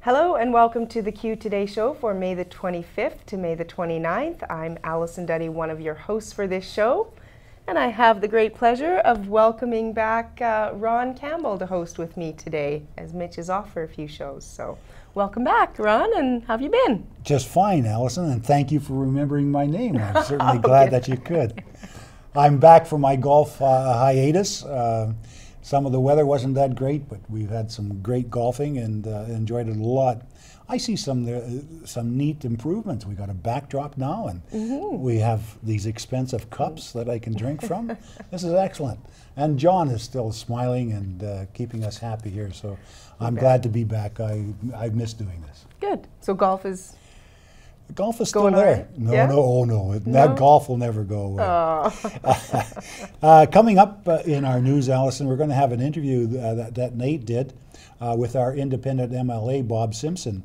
Hello and welcome to the Q Today show for May the 25th to May the 29th. I'm Allison Duddy, one of your hosts for this show, and I have the great pleasure of welcoming back Ron Campbell to host with me today, as Mitch is off for a few shows. So welcome back, Ron, and how have you been? Just fine, Allison, and thank you for remembering my name. I'm certainly glad that you could. I'm back from my golf hiatus. Some of the weather wasn't that great, but we've had some great golfing and enjoyed it a lot. I see some neat improvements. We got a backdrop now, and we have these expensive cups that I can drink from. This is excellent. And John is still smiling and keeping us happy here, so I'm glad to be back. I've missed doing this. Good. So golf is still there. Right? No, yeah? no. That golf will never go away. Oh. Coming up in our news, Allison, we're going to have an interview that Nate did with our independent MLA, Bob Simpson.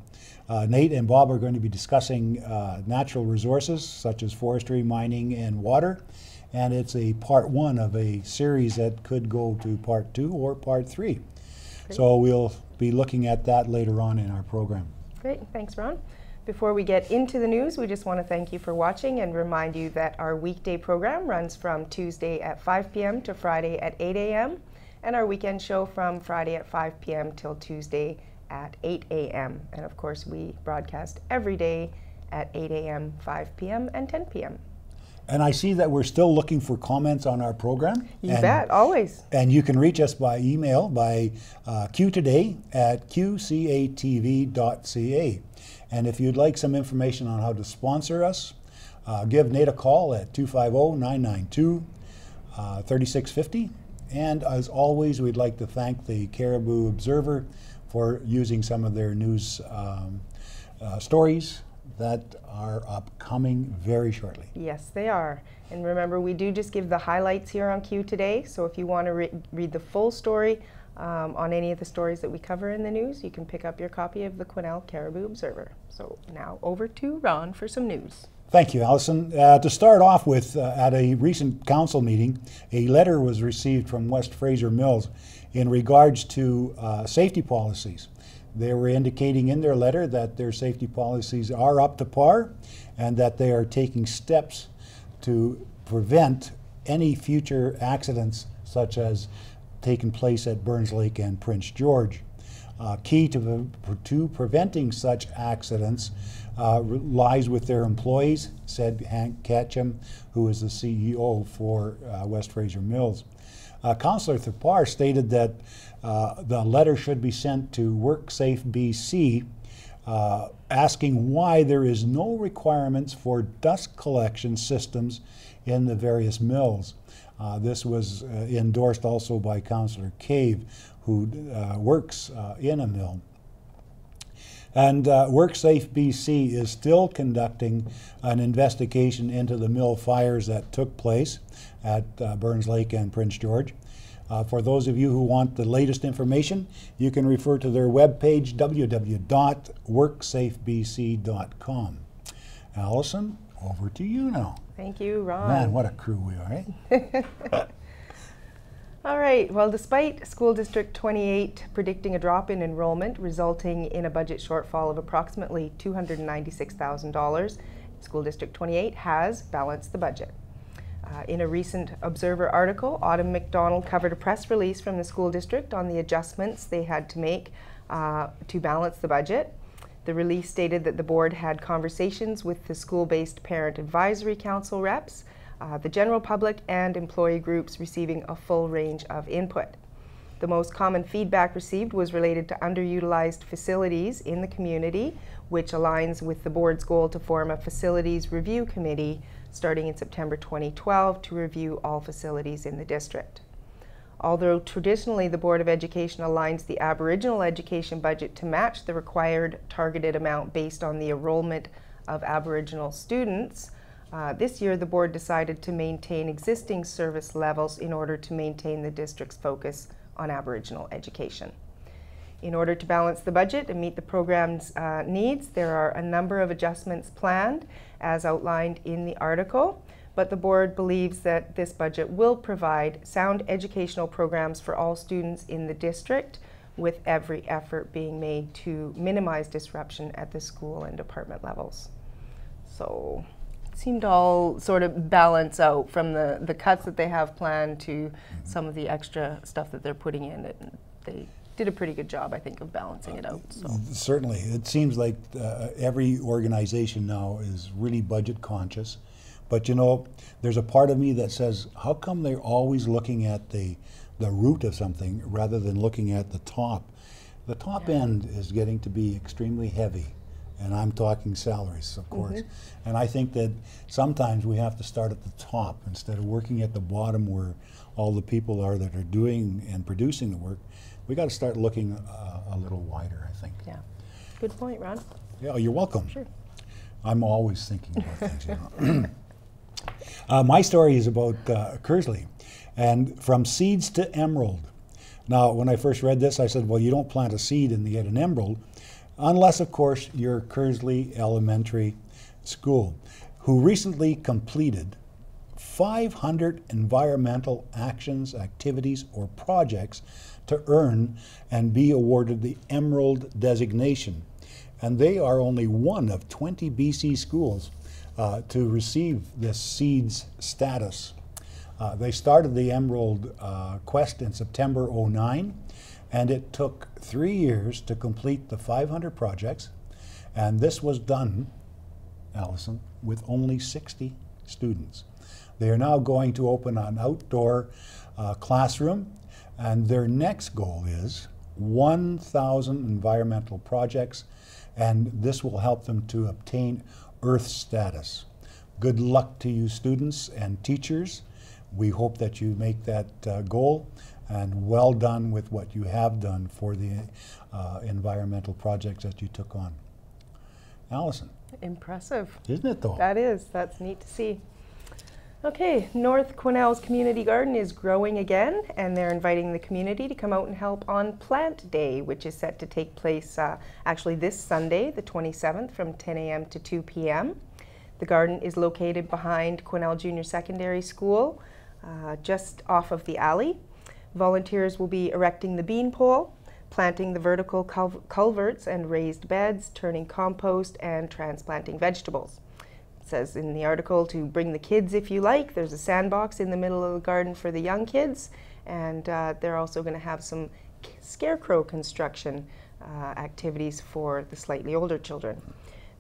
Nate and Bob are going to be discussing natural resources such as forestry, mining, and water. And it's a part one of a series that could go to part 2 or part 3. Great. So we'll be looking at that later on in our program. Great. Thanks, Ron. Before we get into the news, we just want to thank you for watching and remind you that our weekday program runs from Tuesday at 5 p.m. to Friday at 8 a.m. and our weekend show from Friday at 5 p.m. till Tuesday at 8 a.m. And of course, we broadcast every day at 8 a.m., 5 p.m., and 10 p.m. And I see that we're still looking for comments on our program. You bet, always. And you can reach us by email by qtoday@qcatv.ca. And if you'd like some information on how to sponsor us, give Nate a call at 250-992-3650. And as always, we'd like to thank the Caribou Observer for using some of their news stories that are upcoming very shortly. Yes, they are. And remember, we do just give the highlights here on Q Today. So if you want to read the full story on any of the stories that we cover in the news, you can pick up your copy of the Quesnel Caribou Observer. So now over to Ron for some news. Thank you, Allison. To start off with, at a recent council meeting, a letter was received from West Fraser Mills in regards to safety policies. They were indicating in their letter that their safety policies are up to par and that they are taking steps to prevent any future accidents such as taking place at Burns Lake and Prince George. Key to preventing such accidents lies with their employees, said Hank Ketchum, who is the CEO for West Fraser Mills. Councillor Thapar stated that the letter should be sent to WorkSafe BC asking why there is no requirements for dust collection systems in the various mills. This was endorsed also by Councillor Cave, who works in a mill. And WorkSafe BC is still conducting an investigation into the mill fires that took place at Burns Lake and Prince George. For those of you who want the latest information, you can refer to their webpage, www.worksafebc.com. Allison, over to you now. Thank you, Ron. Man, what a crew we are, eh? All right, well, despite School District 28 predicting a drop in enrollment resulting in a budget shortfall of approximately $296,000, School District 28 has balanced the budget. In a recent Observer article, Autumn McDonald covered a press release from the school district on the adjustments they had to make to balance the budget. The release stated that the board had conversations with the school-based Parent Advisory Council reps, the general public, and employee groups receiving a full range of input. The most common feedback received was related to underutilized facilities in the community, which aligns with the board's goal to form a facilities review committee starting in September 2012 to review all facilities in the district. Although traditionally the Board of Education aligns the Aboriginal education budget to match the required targeted amount based on the enrollment of Aboriginal students, this year the board decided to maintain existing service levels in order to maintain the district's focus on Aboriginal education. In order to balance the budget and meet the program's needs, there are a number of adjustments planned as outlined in the article, but the board believes that this budget will provide sound educational programs for all students in the district with every effort being made to minimize disruption at the school and department levels. So it seemed to all sort of balance out from the cuts that they have planned to some of the extra stuff that they're putting in. They did a pretty good job, I think, of balancing it out. So. Certainly. It seems like every organization now is really budget conscious. But you know, there's a part of me that says, how come they're always looking at the root of something rather than looking at the top? The top end is getting to be extremely heavy, and I'm talking salaries, of course. And I think that sometimes we have to start at the top instead of working at the bottom where all the people are that are doing and producing the work. We got to start looking a little wider, I think. Yeah, good point, Ron. Yeah, you're welcome. Sure. I'm always thinking about things, you know. My story is about Kersely, and from seeds to emerald. Now, when I first read this, I said, well, you don't plant a seed and you get an emerald, unless, of course, you're Kersely Elementary School, who recently completed 500 environmental actions, activities, or projects to earn and be awarded the Emerald designation. And they are only one of 20 BC schools to receive this SEEDS status. They started the Emerald quest in September '09, and it took 3 years to complete the 500 projects, and this was done, Allison, with only 60 students. They are now going to open an outdoor classroom, and their next goal is 1,000 environmental projects, and this will help them to obtain Earth status. Good luck to you students and teachers. We hope that you make that goal, and well done with what you have done for the environmental projects that you took on. Allison. Impressive. Isn't it though? That is. That's neat to see. Okay, North Quesnel's community garden is growing again, and they're inviting the community to come out and help on Plant Day, which is set to take place actually this Sunday, the 27th, from 10 a.m. to 2 p.m. The garden is located behind Quesnel Junior Secondary School, just off of the alley. Volunteers will be erecting the bean pole, planting the vertical culverts and raised beds, turning compost, and transplanting vegetables. Says in the article to bring the kids if you like. There's a sandbox in the middle of the garden for the young kids, and they're also going to have some scarecrow construction activities for the slightly older children.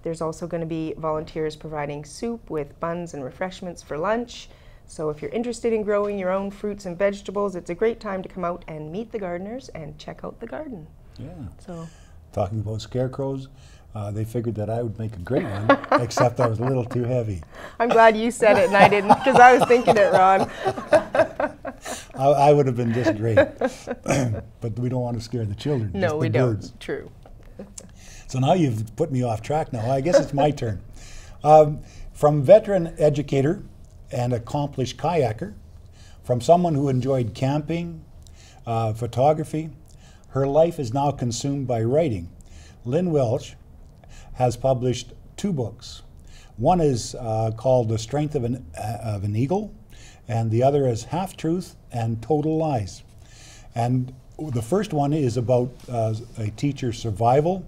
There's also going to be volunteers providing soup with buns and refreshments for lunch. So if you're interested in growing your own fruits and vegetables, it's a great time to come out and meet the gardeners and check out the garden. Yeah. So, talking about scarecrows, they figured that I would make a great one, except I was a little too heavy. I'm glad you said it and I didn't, because I was thinking it, Ron. I would have been just great. But we don't want to scare the children. No, we birds. don't. True. So now you've put me off track now. I guess it's my turn. From veteran educator and accomplished kayaker, from someone who enjoyed camping, photography, her life is now consumed by writing. Lynn Welch has published 2 books. One is called The Strength of an Eagle, and the other is Half Truth and Total Lies. And the first one is about a teacher's survival,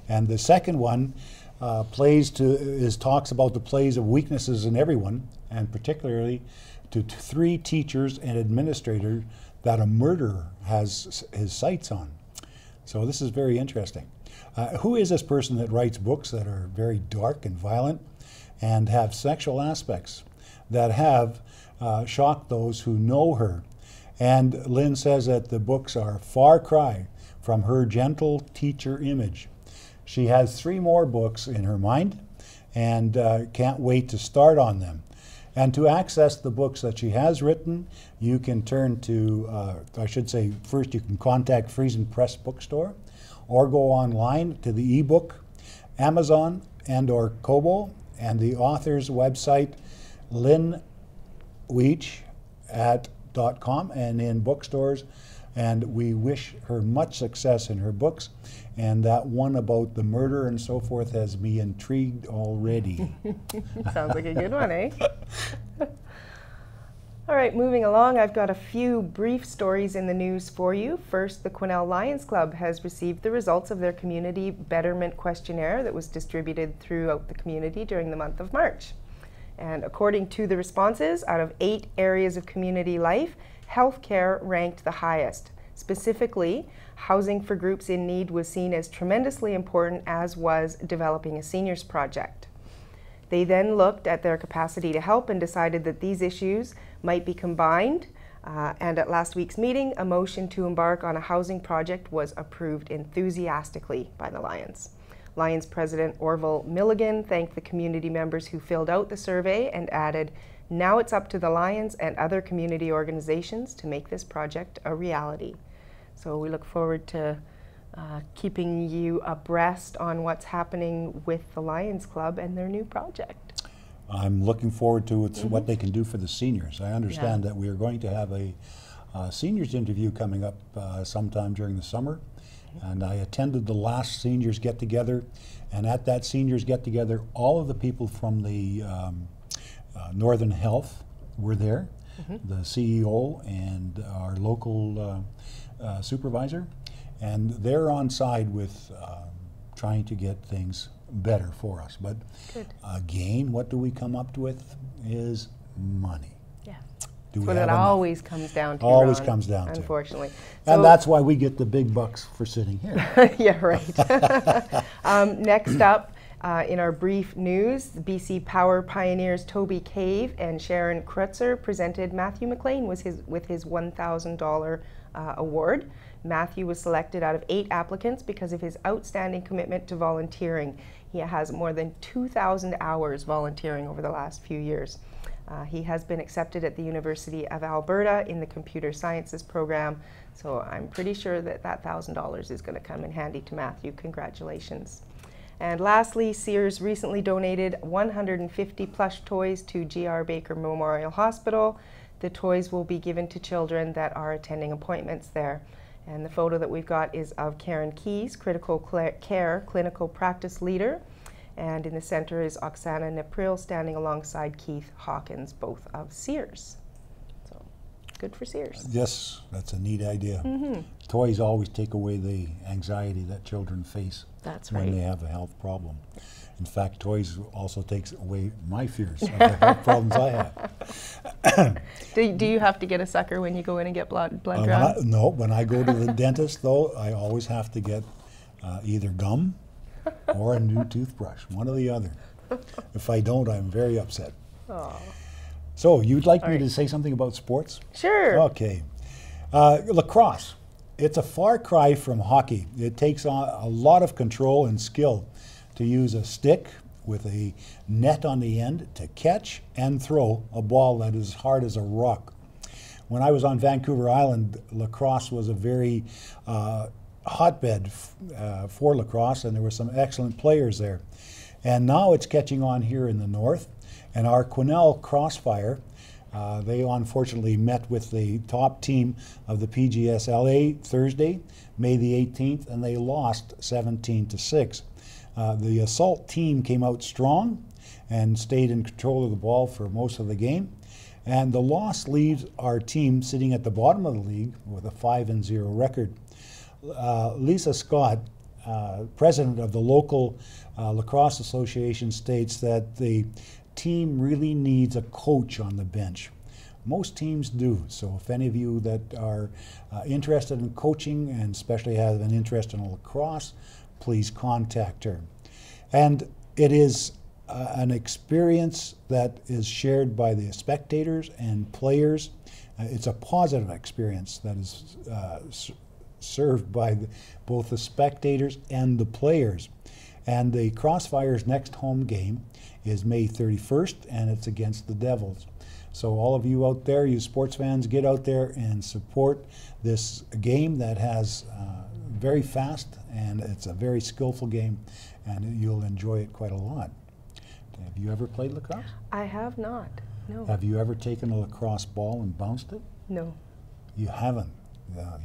and the second one talks about the plays of weaknesses in everyone, and particularly to 3 teachers and administrators that a murderer has his sights on. So this is very interesting. Who is this person that writes books that are very dark and violent and have sexual aspects that have shocked those who know her? And Lynn says that the books are a far cry from her gentle teacher image. She has 3 more books in her mind and can't wait to start on them. And to access the books that she has written, you can turn to, I should say, first you can contact Friesen Press Bookstore, or go online to the ebook, Amazon and/or Kobo, and the author's website, lynnweech.com, and in bookstores. And we wish her much success in her books. And that one about the murder and so forth has me intrigued already. Sounds like a good one, eh? All right, moving along, I've got a few brief stories in the news for you. First, the Quesnel Lions Club has received the results of their community betterment questionnaire that was distributed throughout the community during the month of March. And according to the responses, out of 8 areas of community life, healthcare ranked the highest. Specifically, housing for groups in need was seen as tremendously important, as was developing a seniors project. They then looked at their capacity to help and decided that these issues might be combined. And at last week's meeting, a motion to embark on a housing project was approved enthusiastically by the Lions. Lions President Orville Milligan thanked the community members who filled out the survey and added, "Now it's up to the Lions and other community organizations to make this project a reality." So we look forward to keeping you abreast on what's happening with the Lions Club and their new project. I'm looking forward to what they can do for the seniors. I understand that we are going to have a seniors interview coming up sometime during the summer. And I attended the last seniors get-together, and at that seniors get-together, all of the people from the Northern Health were there, the CEO and our local supervisor, and they're on side with trying to get things better for us. But again, what do we come up with is money. Yeah. That's what it always comes down to. Always comes down to. Unfortunately. And So, that's why we get the big bucks for sitting here. yeah, right. Next up, in our brief news, the BC Power pioneers Toby Cave and Sharon Krutzer presented Matthew McLean with his $1,000 award. Matthew was selected out of 8 applicants because of his outstanding commitment to volunteering. He has more than 2,000 hours volunteering over the last few years. He has been accepted at the University of Alberta in the Computer Sciences program, so I'm pretty sure that $1,000 is going to come in handy to Matthew. Congratulations. And lastly, Sears recently donated 150 plush toys to G.R. Baker Memorial Hospital. The toys will be given to children that are attending appointments there. And the photo that we've got is of Karen Keys, critical care clinical practice leader. And in the center is Oksana Nepril standing alongside Keith Hawkins, both of Sears. So good for Sears. Yes, that's a neat idea. Toys always take away the anxiety that children face when they have a health problem. In fact, toys also takes away my fears of the health problems I have. Do you have to get a sucker when you go in and get blood drawn? No, when I go to the dentist, though, I always have to get either gum or a new toothbrush, one or the other. If I don't, I'm very upset. Aww. So, you'd like me to say something about sports? Sure. Okay. Lacrosse. It's a far cry from hockey. It takes on a lot of control and skill to use a stick with a net on the end to catch and throw a ball that is hard as a rock. When I was on Vancouver Island, lacrosse was a very hotbed for lacrosse, and there were some excellent players there. And now it's catching on here in the north, and our Quesnel Crossfire, they unfortunately met with the top team of the PGSLA Thursday, May the 18th, and they lost 17-6. The assault team came out strong and stayed in control of the ball for most of the game. And the loss leaves our team sitting at the bottom of the league with a 5-0 record. Lisa Scott, president of the local lacrosse association, states that the team really needs a coach on the bench. Most teams do, so if any of you that are interested in coaching and especially have an interest in lacrosse, please contact her. And it is an experience that is shared by the spectators and players. It's a positive experience that is served by both the spectators and the players. And the Crossfire's next home game is May 31st, and it's against the Devils. So all of you out there, you sports fans, get out there and support this game that has very fast, and it's a very skillful game, and you'll enjoy it quite a lot. Have you ever played lacrosse? I have not, no. Have you ever taken a lacrosse ball and bounced it? No. You haven't.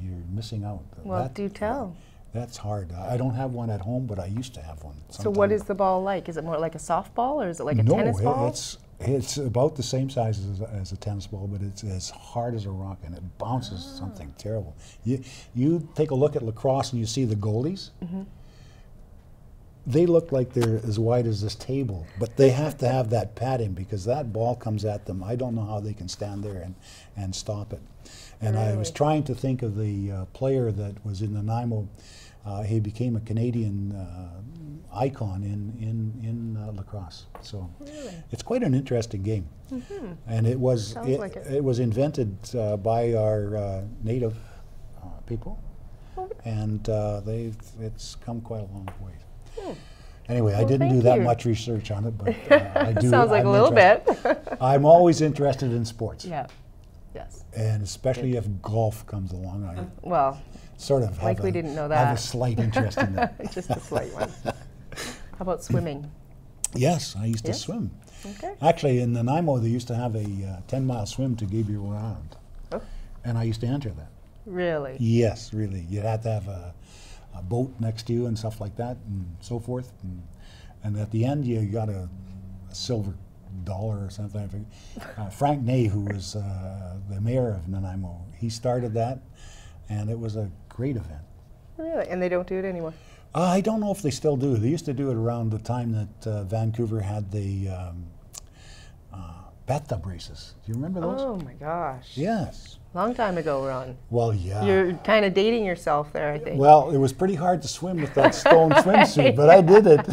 You're missing out. Well, do tell. That's hard. I don't have one at home, but I used to have one. So what is the ball like? Is it more like a softball, or is it like a tennis ball? It's about the same size as a tennis ball, but it's as hard as a rock, and it bounces something terrible. You take a look at lacrosse and you see the goalies. They look like they're as wide as this table, but they have to have that padding because that ball comes at them. I don't know how they can stand there and stop it. And I was trying to think of the player that was in Nanaimo. He became a Canadian icon in lacrosse. So it's quite an interesting game. And it was it was invented by our native people, and it's come quite a long way. Anyway, I didn't do that much research on it, but I do. Sounds like a little bit. I'm always interested in sports. Yeah. Yes. And especially if golf comes along, I sort of like we didn't know that. have a slight interest in that. Just a slight one. How about swimming? Yes, I used to swim. Okay. Actually, in Nanaimo, they used to have a 10-mile swim to Gabriel Island, and I used to enter that. Really? Yes, really. You'd have to have a boat next to you and stuff like that and so forth. And at the end, you got a silver dollar or something. Frank Ney, who was the mayor of Nanaimo, he started that, and it was a great event. Really? And they don't do it anymore? I don't know if they still do. They used to do it around the time that Vancouver had the bathtub races. Do you remember those? Oh my gosh. Yes. Long time ago, Ron. Well, yeah. You're kind of dating yourself there, I think. Well, it was pretty hard to swim with that stone swimsuit, but I did it.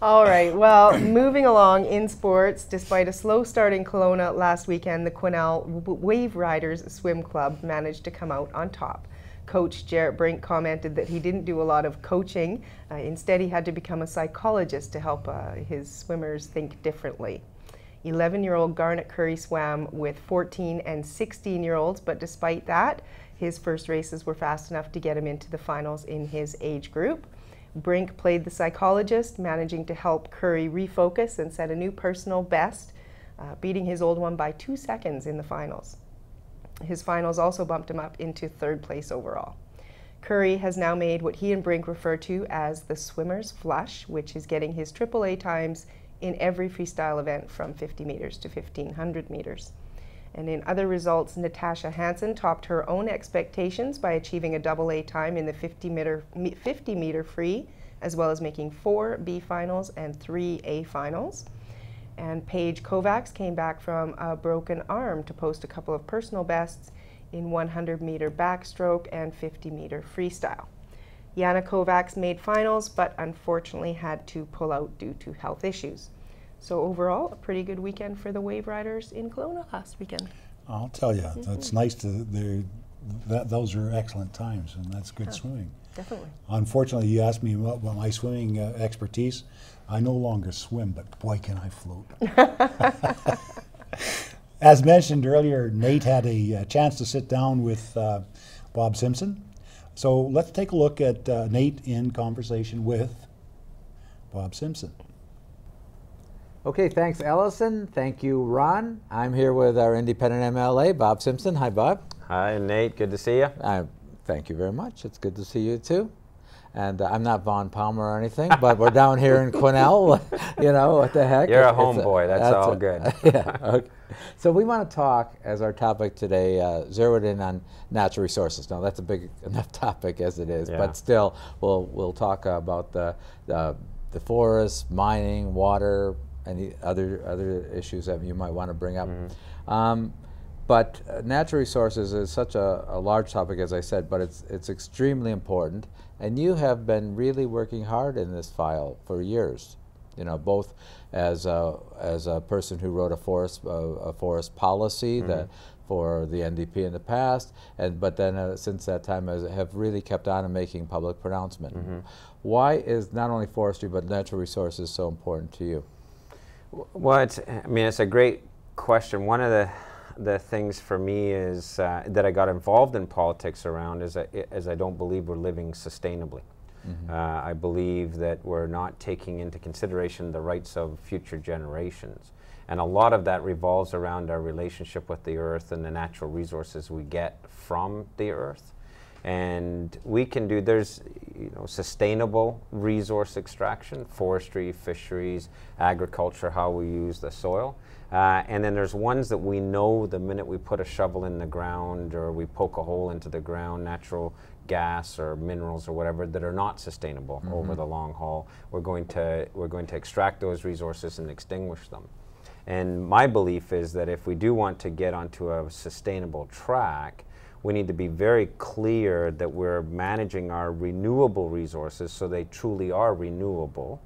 All right, well, moving along in sports, despite a slow start in Kelowna last weekend, the Quesnel Wave Riders Swim Club managed to come out on top. Coach Jarrett Brink commented that he didn't do a lot of coaching. Instead, he had to become a psychologist to help his swimmers think differently. 11-year-old Garnet Curry swam with 14 and 16-year-olds, but despite that, his first races were fast enough to get him into the finals in his age group. Brink played the psychologist, managing to help Curry refocus and set a new personal best, beating his old one by 2 seconds in the finals. His finals also bumped him up into 3rd place overall. Curry has now made what he and Brink refer to as the swimmer's flush, which is getting his AAA times in every freestyle event from 50 meters to 1,500 meters. And in other results, Natasha Hansen topped her own expectations by achieving a AA time in the 50 meter free, as well as making 4 B finals and 3 A finals. And Paige Kovacs came back from a broken arm to post a couple of personal bests in 100 meter backstroke and 50 meter freestyle. Yana Kovacs made finals, but unfortunately had to pull out due to health issues. So overall, a pretty good weekend for the Wave Riders in Kelowna last weekend. I'll tell you, that's nice those are excellent times, and that's good swimming. Definitely. Unfortunately, you asked me about my swimming expertise. I no longer swim, but boy, can I float. As mentioned earlier, Nate had a chance to sit down with Bob Simpson. So let's take a look at Nate in conversation with Bob Simpson. Okay, thanks, Ellison. Thank you, Ron. I'm here with our independent MLA, Bob Simpson. Hi, Bob. Hi, Nate. Good to see you. Thank you very much. It's good to see you, too. And I'm not Vaughn Palmer or anything, but we're down here in Quesnel. You know, what the heck? You're a homeboy. That's all good. Yeah. Okay. So we want to talk, as our topic today, zeroed in on natural resources. Now, that's a big enough topic as it is, but still, we'll talk about the forests, mining, water, and other issues that you might want to bring up. But natural resources is such a large topic, as I said, but it's extremely important. And you have been really working hard in this file for years, you know, both as a person who wrote a forest policy that for the NDP in the past, but then since that time have really kept on and making public pronouncement. Why is not only forestry but natural resources so important to you? Well, it's a great question. One of the things for me is that I got involved in politics around is I don't believe we're living sustainably. I believe that we're not taking into consideration the rights of future generations. And a lot of that revolves around our relationship with the earth and the natural resources we get from the earth. And we can do, there's sustainable resource extraction, forestry, fisheries, agriculture, how we use the soil. And then there's ones that we know the minute we put a shovel in the ground or we poke a hole into the ground, natural gas or minerals or whatever, that are not sustainable over the long haul. We're going to extract those resources and extinguish them. And my belief is that if we do want to get onto a sustainable track, we need to be very clear that we're managing our renewable resources so they truly are renewable,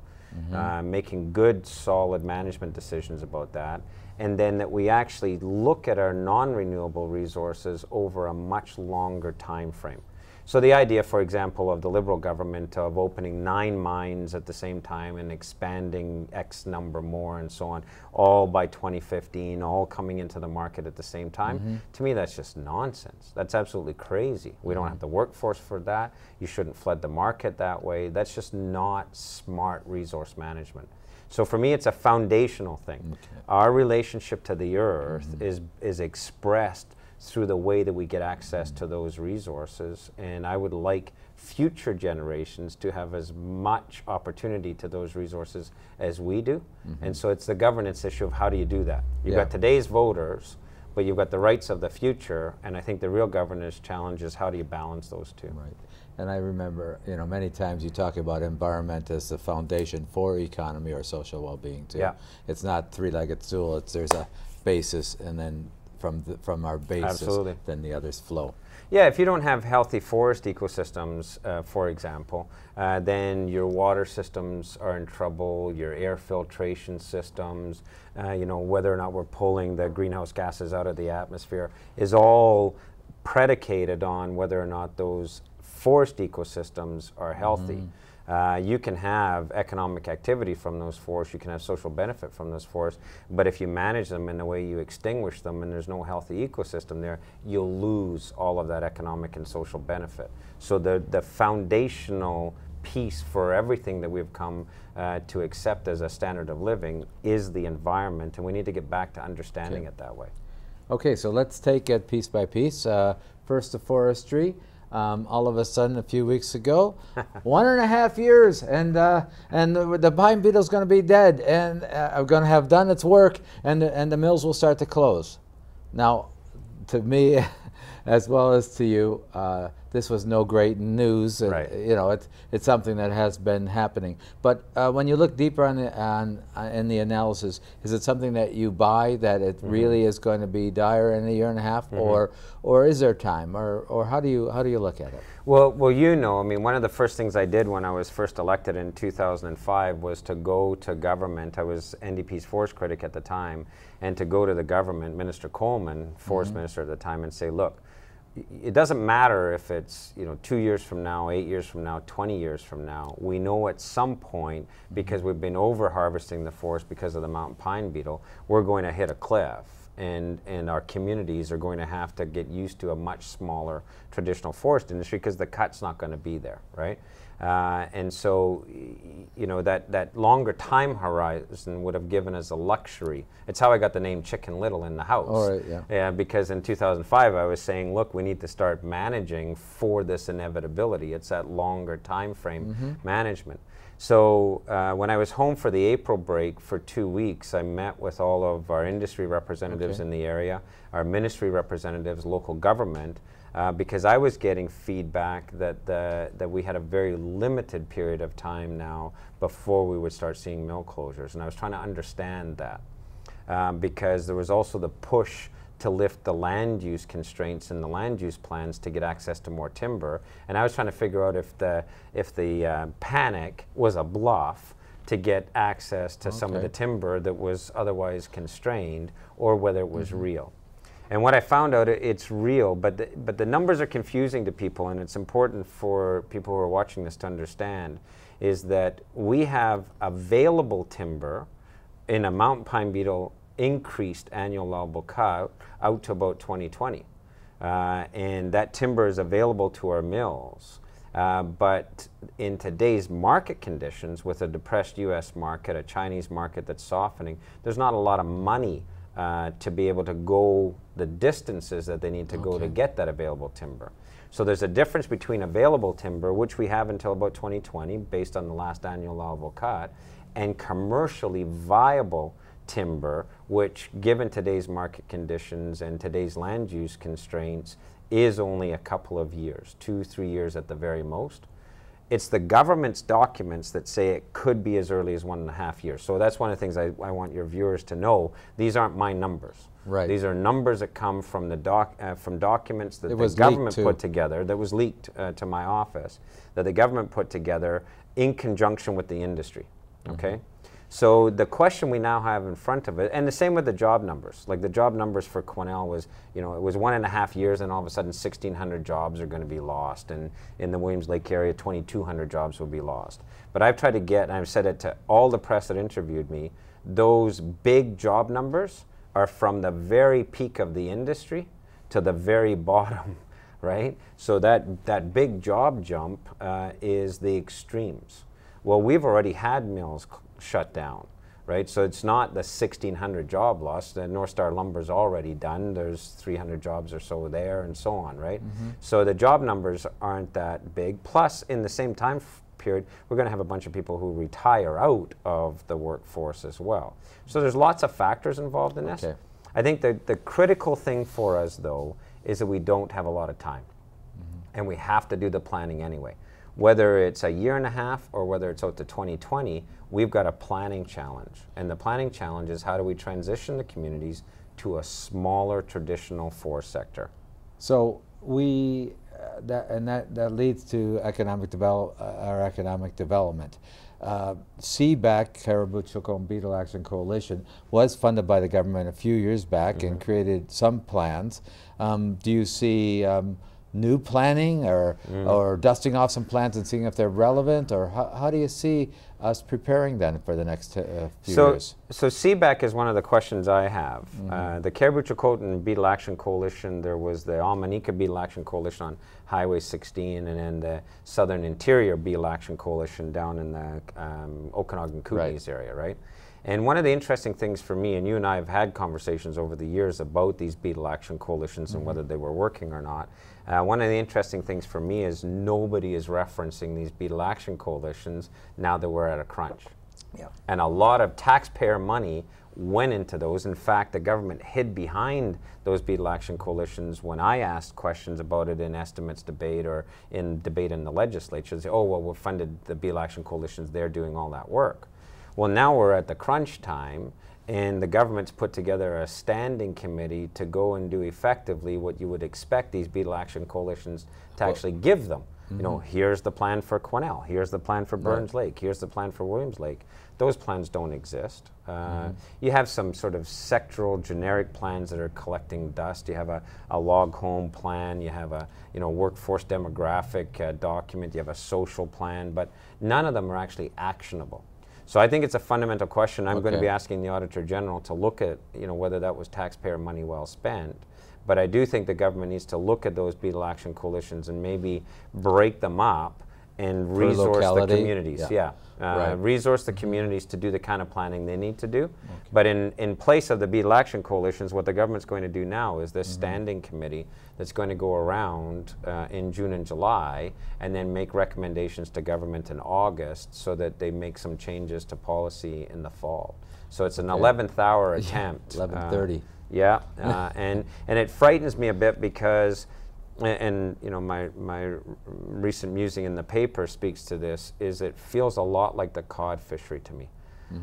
making good, solid management decisions about that, and then that we actually look at our non-renewable resources over a much longer time frame. So the idea, for example, of the Liberal government of opening 9 mines at the same time and expanding X number more and so on, all by 2015, all coming into the market at the same time, to me that's just nonsense. That's absolutely crazy. We don't have the workforce for that. You shouldn't flood the market that way. That's just not smart resource management. So for me, it's a foundational thing. Our relationship to the earth is expressed through the way that we get access to those resources, and I would like future generations to have as much opportunity to those resources as we do. And so it's the governance issue of how do you do that. You've got today's voters, but you've got the rights of the future, and I think the real governance challenge is how do you balance those two. Right. And I remember, many times you talk about environment as the foundation for economy or social well-being too. It's not three-legged stool. There's a basis, and then from our basis, then the others flow. Yeah, if you don't have healthy forest ecosystems, for example, then your water systems are in trouble, your air filtration systems, whether or not we're pulling the greenhouse gases out of the atmosphere is all predicated on whether or not those forest ecosystems are healthy. You can have economic activity from those forests, you can have social benefit from those forests, but if you manage them in the way you extinguish them and there's no healthy ecosystem there, you'll lose all of that economic and social benefit. So the foundational piece for everything that we've come to accept as a standard of living is the environment, and we need to get back to understanding it that way. Okay, so let's take it piece by piece. First, the forestry. All of a sudden, a few weeks ago, 1.5 years, and the pine beetle's going to be dead, and going to have done its work, and the mills will start to close. Now, to me, as well as to you, this was no great news. It's something that has been happening. But when you look deeper in the analysis, is it something that you buy that it really is going to be dire in a year and a half, or is there time, or how do you look at it? Well, I mean, one of the first things I did when I was first elected in 2005 was to go to government. I was NDP's forest critic at the time, and to go to the government, Minister Coleman, forest minister at the time, and say, look, it doesn't matter if it's 2 years from now, 8 years from now, 20 years from now. We know at some point, because we've been over harvesting the forest because of the mountain pine beetle, we're going to hit a cliff, and our communities are going to have to get used to a much smaller traditional forest industry because the cut's not going to be there, right? And so, that longer time horizon would have given us a luxury. It's how I got the name Chicken Little in the house. All right, yeah, because in 2005 I was saying, look, we need to start managing for this inevitability. It's that longer time frame management. So when I was home for the April break for 2 weeks, I met with all of our industry representatives in the area, our ministry representatives, local government, because I was getting feedback that we had a very limited period of time now before we would start seeing mill closures. And I was trying to understand that because there was also the push to lift the land use constraints in the land use plans to get access to more timber. And I was trying to figure out if the panic was a bluff to get access to some of the timber that was otherwise constrained, or whether it was real. And what I found out, it's real, but the numbers are confusing to people, and it's important for people who are watching this to understand, is that we have available timber in a mountain pine beetle increased annual allowable cut out to about 2020. And that timber is available to our mills. But in today's market conditions, with a depressed U.S. market, a Chinese market that's softening, there's not a lot of money to be able to go the distances that they need to go to get that available timber. So there's a difference between available timber, which we have until about 2020 based on the last annual allowable cut, and commercially viable timber, which given today's market conditions and today's land use constraints is only a couple of years, 2-3 years at the very most. It's the government's documents that say it could be as early as 1.5 years. So that's one of the things I want your viewers to know. These aren't my numbers. Right. These are numbers that come from the documents that the government put together, that was leaked to my office, that the government put together in conjunction with the industry. Okay. So the question we now have in front of it, and the same with the job numbers. Like the job numbers for Quesnel was, it was 1.5 years, and all of a sudden 1,600 jobs are going to be lost, and in the Williams Lake area 2,200 jobs will be lost. But I've tried to get, and I've said it to all the press that interviewed me, those big job numbers are from the very peak of the industry to the very bottom, right? So that big job jump is the extremes. Well, we've already had mills shut down, right? So it's not the 1,600 job loss. The North Star Lumber's already done. There's 300 jobs or so there, and so on, right? So the job numbers aren't that big. Plus, in the same time period, we're going to have a bunch of people who retire out of the workforce as well. So there's lots of factors involved in this. I think that the critical thing for us, though, is that we don't have a lot of time, and we have to do the planning anyway. Whether it's 1.5 years or whether it's out to 2020, we've got a planning challenge. And the planning challenge is how do we transition the communities to a smaller traditional forest sector. So that leads to economic development. CBAC, Caribou Chilcombe Beetle Action Coalition, was funded by the government a few years back and created some plans. Do you see new planning or dusting off some plans and seeing if they're relevant, or how do you see us preparing then for the next few years? So CBAC is one of the questions I have. The Caribou Chilcombe Beetle Action Coalition, there was the Almanica Beetle Action Coalition on Highway 16, and then the Southern Interior Beetle Action Coalition down in the Okanagan-Kootenays area, right? And one of the interesting things for me, and you and I have had conversations over the years about these beetle action coalitions and whether they were working or not. One of the interesting things for me is nobody is referencing these beetle action coalitions now that we're at a crunch. And a lot of taxpayer money went into those. In fact, the government hid behind those beetle action coalitions when I asked questions about it in estimates debate or in debate in the legislature. They say, oh, well, we've funded the beetle action coalitions, they're doing all that work. Well, now we're at the crunch time, and the government's put together a standing committee to go and do effectively what you would expect these beetle action coalitions to actually give them. You know, here's the plan for Quesnel, here's the plan for Burns Lake, here's the plan for Williams Lake. Those plans don't exist. You have some sort of sectoral generic plans that are collecting dust. You have a log home plan, you have a workforce demographic document, you have a social plan, but none of them are actually actionable. So I think it's a fundamental question. I'm going to be asking the Auditor General to look at, whether that was taxpayer money well spent. But I do think the government needs to look at those beetle action coalitions and maybe break them up and resource the communities. Resource the communities to do the kind of planning they need to do. But in place of the beetle action coalitions, what the government's going to do now is this standing committee that's going to go around in June and July and then make recommendations to government in August so that they make some changes to policy in the fall. So it's an 11th hour attempt. 11:30. And it frightens me a bit because, and my recent musing in the paper speaks to this, is it feels a lot like the cod fishery to me,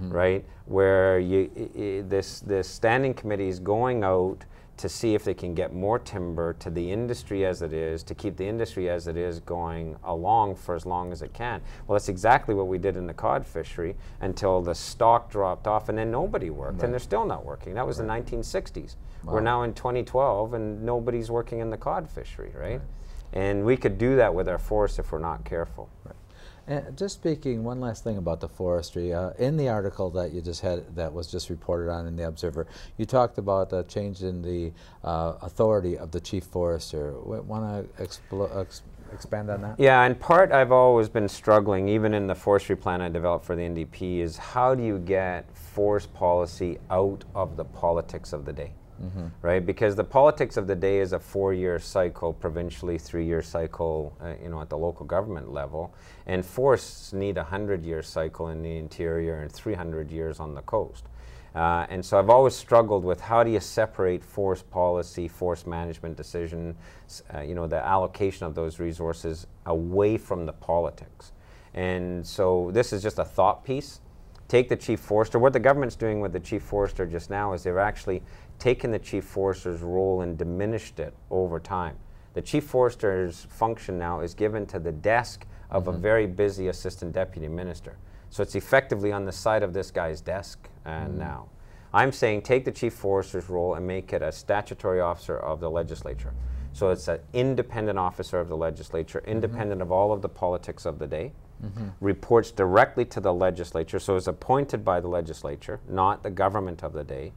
right? Where this standing committee is going out to see if they can get more timber to the industry as it is, to keep the industry as it is going along for as long as it can. Well, that's exactly what we did in the cod fishery until the stock dropped off and then nobody worked, and they're still not working. That was the 1960s. We're now in 2012 and nobody's working in the cod fishery, right? And we could do that with our forests if we're not careful. And just speaking, one last thing about the forestry. In the article that you just had, that was just reported on in the Observer, you talked about a change in the authority of the chief forester. Want to expand on that? Yeah, in part I've always been struggling, even in the forestry plan I developed for the NDP, is how do you get forest policy out of the politics of the day, right? Because the politics of the day is a 4-year cycle, provincially 3-year cycle, you know, at the local government level, and forests need a 100-year cycle in the interior and 300 years on the coast. And so I've always struggled with how do you separate forest policy, forest management decisions, you know, the allocation of those resources away from the politics. And so this is just a thought piece. Take the chief forester. What the government's doing with the chief forester just now is they've actually taken the chief forester's role and diminished it over time. The chief forester's function now is given to the desk of a very busy assistant deputy minister. So it's effectively on the side of this guy's desk now. I'm saying take the chief forester's role and make it a statutory officer of the legislature. So it's an independent officer of the legislature, independent of all of the politics of the day, reports directly to the legislature, so is appointed by the legislature, not the government of the day,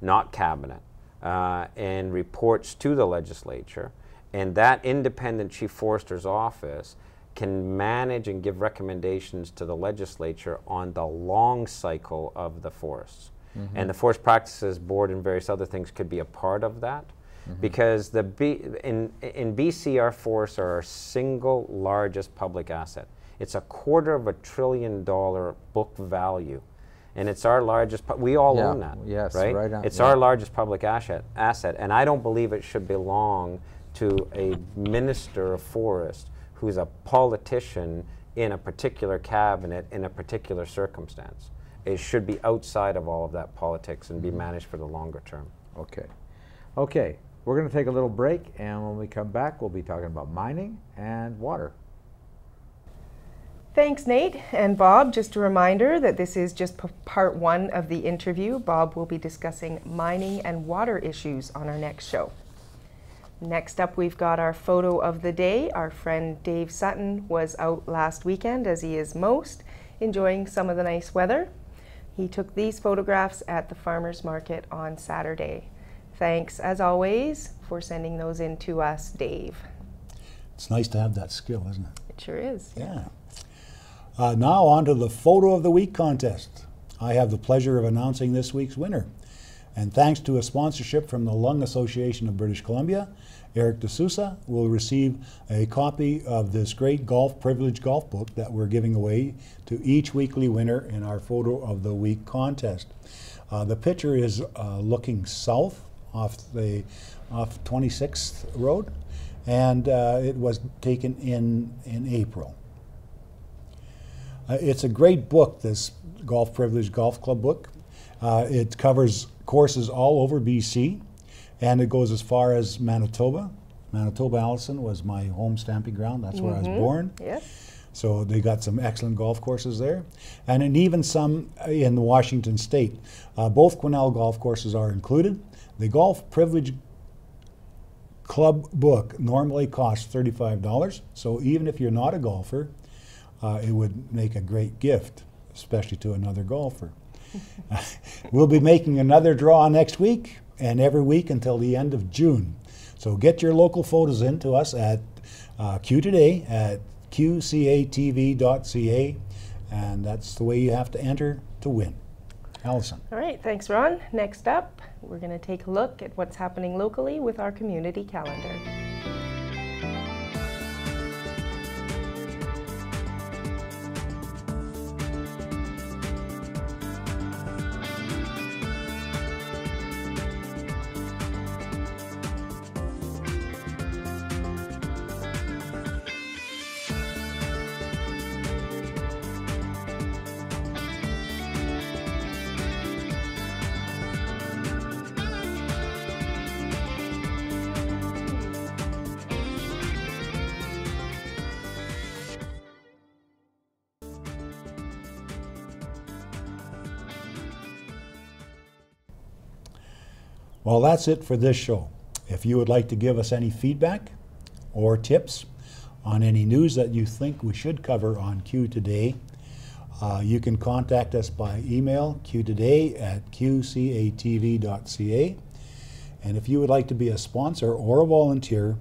not cabinet, and reports to the legislature. And that independent chief forester's office can manage and give recommendations to the legislature on the long cycle of the forests. And the Forest Practices Board and various other things could be a part of that, because in BC, our forests are our single largest public asset. It's $250 billion book value, and it's our largest. We all own that, right? It's our largest public asset, and I don't believe it should belong to a minister of forest who's a politician in a particular cabinet in a particular circumstance. It should be outside of all of that politics and be managed for the longer term. Okay. Okay, we're going to take a little break, and when we come back, we'll be talking about mining and water. Thanks, Nate and Bob. Just a reminder that this is just part 1 of the interview. Bob will be discussing mining and water issues on our next show. Next up, we've got our photo of the day. Our friend Dave Sutton was out last weekend, as he is most, enjoying some of the nice weather. He took these photographs at the farmers market on Saturday. Thanks, as always, for sending those in to us, Dave. It's nice to have that skill, isn't it? It sure is. Yeah. Now on to the Photo of the Week contest. I have the pleasure of announcing this week's winner. And thanks to a sponsorship from the Lung Association of British Columbia, Eric D'Souza will receive a copy of this great golf privilege golf book that we're giving away to each weekly winner in our Photo of the Week contest. The picture is looking south off 26th Road, and it was taken in April. It's a great book, this Golf Privilege Golf Club book. It covers courses all over BC, and it goes as far as Manitoba. Manitoba, Allison, was my home stamping ground. That's where I was born. Yes. So they got some excellent golf courses there, and even some in Washington State. Both Quesnel golf courses are included. The Golf Privilege Club book normally costs $35, so even if you're not a golfer, it would make a great gift, especially to another golfer. We'll be making another draw next week and every week until the end of June. So get your local photos in to us at Q Today at qcatv.ca, and that's the way you have to enter to win. Allison. All right, thanks, Ron. Next up, we're going to take a look at what's happening locally with our community calendar. Well, that's it for this show. If you would like to give us any feedback or tips on any news that you think we should cover on Q Today, you can contact us by email, qtoday@qcatv.ca. And if you would like to be a sponsor or a volunteer,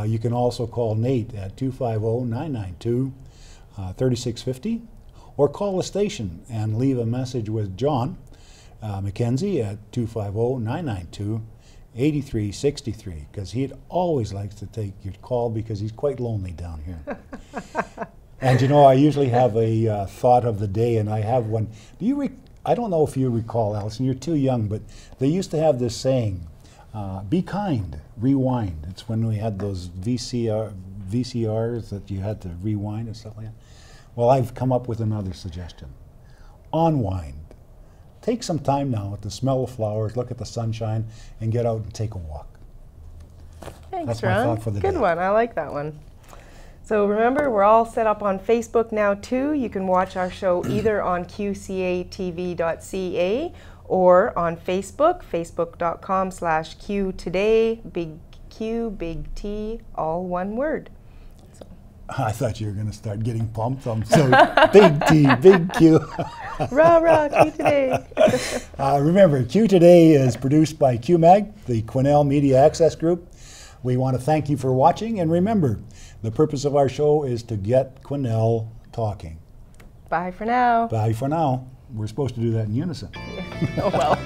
You can also call Nate at 250-992-3650, or call the station and leave a message with John Mackenzie at 250-992-8363, because he always likes to take your call because he's quite lonely down here. And you know, I usually have a thought of the day, and I have one. I don't know if you recall, Allison, you're too young, but they used to have this saying, be kind, rewind. It's when we had those VCRs that you had to rewind and stuff like that. Well, I've come up with another suggestion. Unwind. Take some time now to smell the flowers, look at the sunshine, and get out and take a walk. Thanks, That's Ron. my thought for the day. Good one. I like that one. So remember, we're all set up on Facebook now too. You can watch our show either on qcatv.ca or on Facebook, facebook.com/qtoday, big Q, big T, all one word. So. I thought you were going to start getting pumped. I'm so big T, big Q. Rah, rah, Q Today. Remember, Q Today is produced by QMag, the Quesnel Media Access Group. We want to thank you for watching, and remember, the purpose of our show is to get Quesnel talking. Bye for now. Bye for now. We're supposed to do that in unison. Oh well.